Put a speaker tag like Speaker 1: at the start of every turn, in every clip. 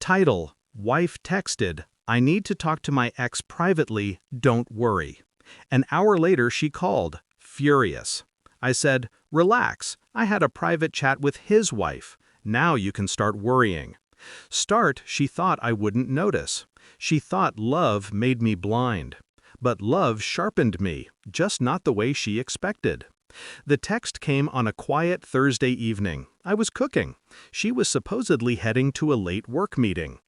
Speaker 1: Title: Wife texted, "I need to talk to my ex privately, don't worry." An hour later she called, furious. I said, "Relax, I had a private chat with his wife. Now you can start worrying." She thought I wouldn't notice. She thought love made me blind. But love sharpened me, just not the way she expected. The text came on a quiet Thursday evening. I was cooking. She was supposedly heading to a late work meeting.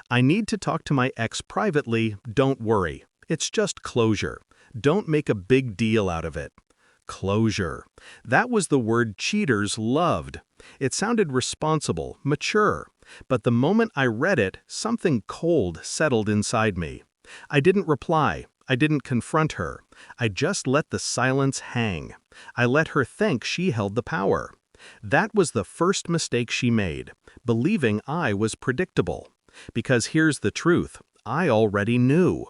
Speaker 1: "I need to talk to my ex privately, don't worry. It's just closure. Don't make a big deal out of it." Closure. That was the word cheaters loved. It sounded responsible, mature. But the moment I read it, something cold settled inside me. I didn't reply. I didn't confront her. I just let the silence hang. I let her think she held the power. That was the first mistake she made, believing I was predictable. Because here's the truth, I already knew.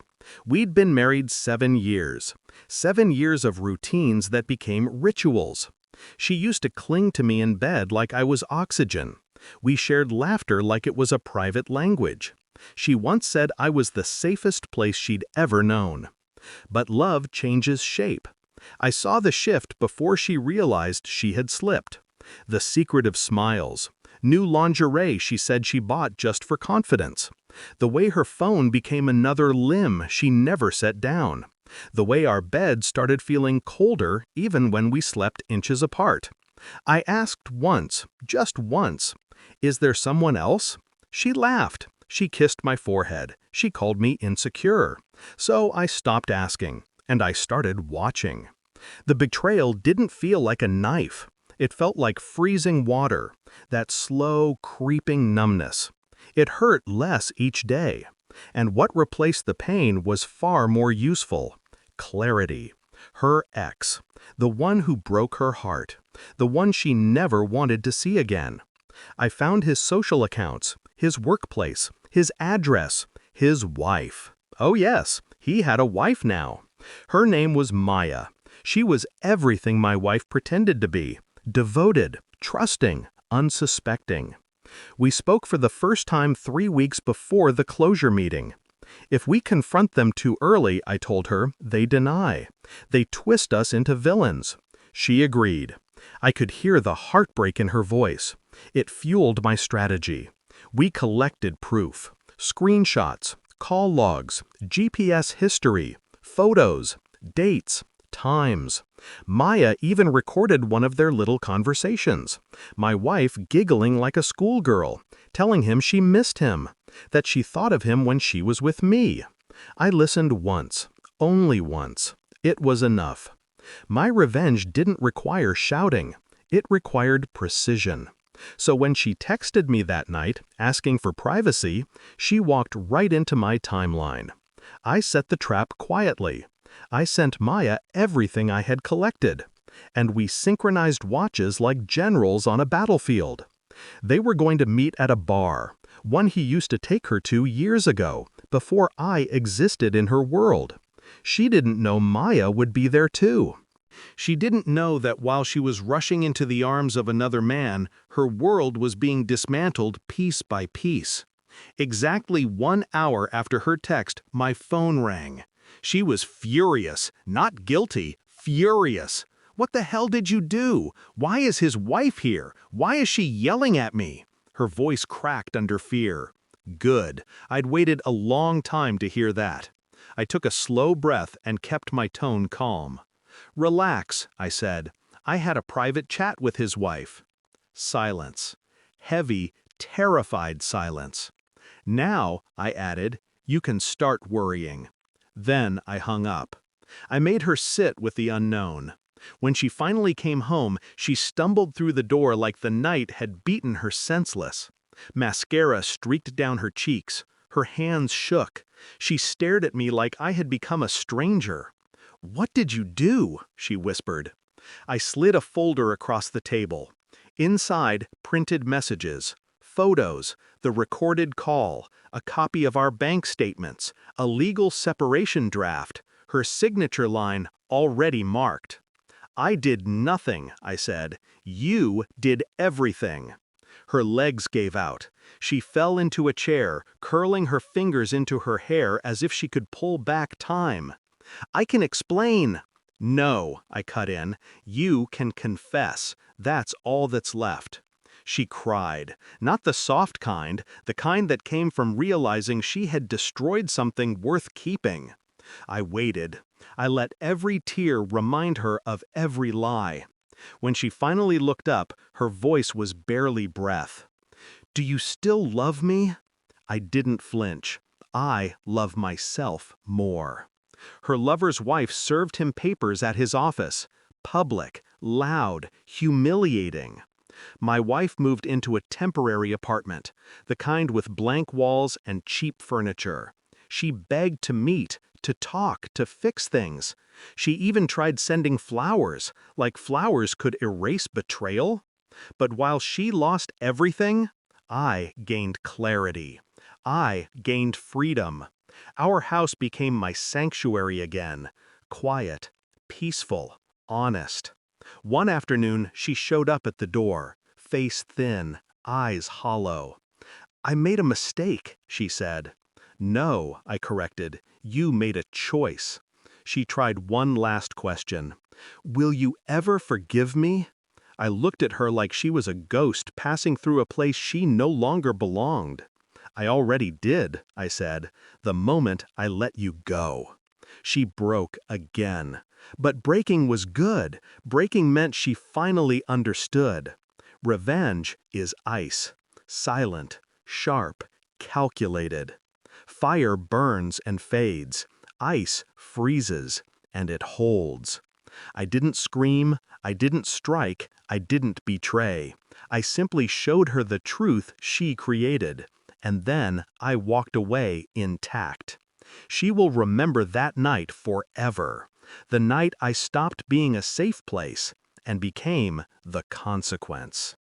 Speaker 1: We'd been married 7 years. 7 years of routines that became rituals. She used to cling to me in bed like I was oxygen. We shared laughter like it was a private language. She once said I was the safest place she'd ever known. But love changes shape. I saw the shift before she realized she had slipped. The secretive smiles. New lingerie she said she bought just for confidence. The way her phone became another limb she never set down. The way our bed started feeling colder even when we slept inches apart. I asked once, just once, "Is there someone else?" She laughed. She kissed my forehead. She called me insecure. So I stopped asking, and I started watching. The betrayal didn't feel like a knife. It felt like freezing water, that slow, creeping numbness. It hurt less each day. And what replaced the pain was far more useful. Clarity. Her ex. The one who broke her heart. The one she never wanted to see again. I found his social accounts, his workplace, his address, his wife. Oh yes, he had a wife now. Her name was Maya. She was everything my wife pretended to be. Devoted, trusting, unsuspecting. We spoke for the first time 3 weeks before the closure meeting. If we confront them too early, I told her, they deny. They twist us into villains. She agreed. I could hear the heartbreak in her voice. It fueled my strategy. We collected proof. Screenshots, call logs, GPS history, photos, dates, times. Maya even recorded one of their little conversations. My wife giggling like a schoolgirl, telling him she missed him, that she thought of him when she was with me. I listened once, only once. It was enough. My revenge didn't require shouting. It required precision. So when she texted me that night, asking for privacy, she walked right into my timeline. I set the trap quietly. I sent Maya everything I had collected. And we synchronized watches like generals on a battlefield. They were going to meet at a bar, one he used to take her to years ago, before I existed in her world. She didn't know Maya would be there too. She didn't know that while she was rushing into the arms of another man, her world was being dismantled piece by piece. Exactly 1 hour after her text, my phone rang. She was furious, not guilty, furious. "What the hell did you do? Why is his wife here? Why is she yelling at me?" Her voice cracked under fear. Good. I'd waited a long time to hear that. I took a slow breath and kept my tone calm. "Relax," I said. "I had a private chat with his wife." Silence. Heavy, terrified silence. "Now," I added, "you can start worrying." Then I hung up. I made her sit with the unknown. When she finally came home, she stumbled through the door like the night had beaten her senseless. Mascara streaked down her cheeks. Her hands shook. She stared at me like I had become a stranger. "What did you do?" she whispered. I slid a folder across the table. Inside, printed messages, photos, the recorded call, a copy of our bank statements, a legal separation draft, her signature line already marked. "I did nothing," I said. "You did everything." Her legs gave out. She fell into a chair, curling her fingers into her hair as if she could pull back time. "I can explain." "No," I cut in. "You can confess. That's all that's left." She cried, not the soft kind, the kind that came from realizing she had destroyed something worth keeping. I waited. I let every tear remind her of every lie. When she finally looked up, her voice was barely breath. "Do you still love me?" I didn't flinch. I love myself more. Her lover's wife served him papers at his office. Public, loud, humiliating. My wife moved into a temporary apartment, the kind with blank walls and cheap furniture. She begged to meet, to talk, to fix things. She even tried sending flowers, like flowers could erase betrayal. But while she lost everything, I gained clarity. I gained freedom. Our house became my sanctuary again, quiet, peaceful, honest. One afternoon, she showed up at the door, face thin, eyes hollow. "I made a mistake," she said. "No," I corrected, "you made a choice." She tried one last question. "Will you ever forgive me?" I looked at her like she was a ghost passing through a place she no longer belonged. "I already did," I said, "the moment I let you go." She broke again. But breaking was good. Breaking meant she finally understood. Revenge is ice. Silent, sharp, calculated. Fire burns and fades. Ice freezes, and it holds. I didn't scream, I didn't strike, I didn't betray. I simply showed her the truth she created. And then I walked away intact. She will remember that night forever. The night I stopped being a safe place and became the consequence.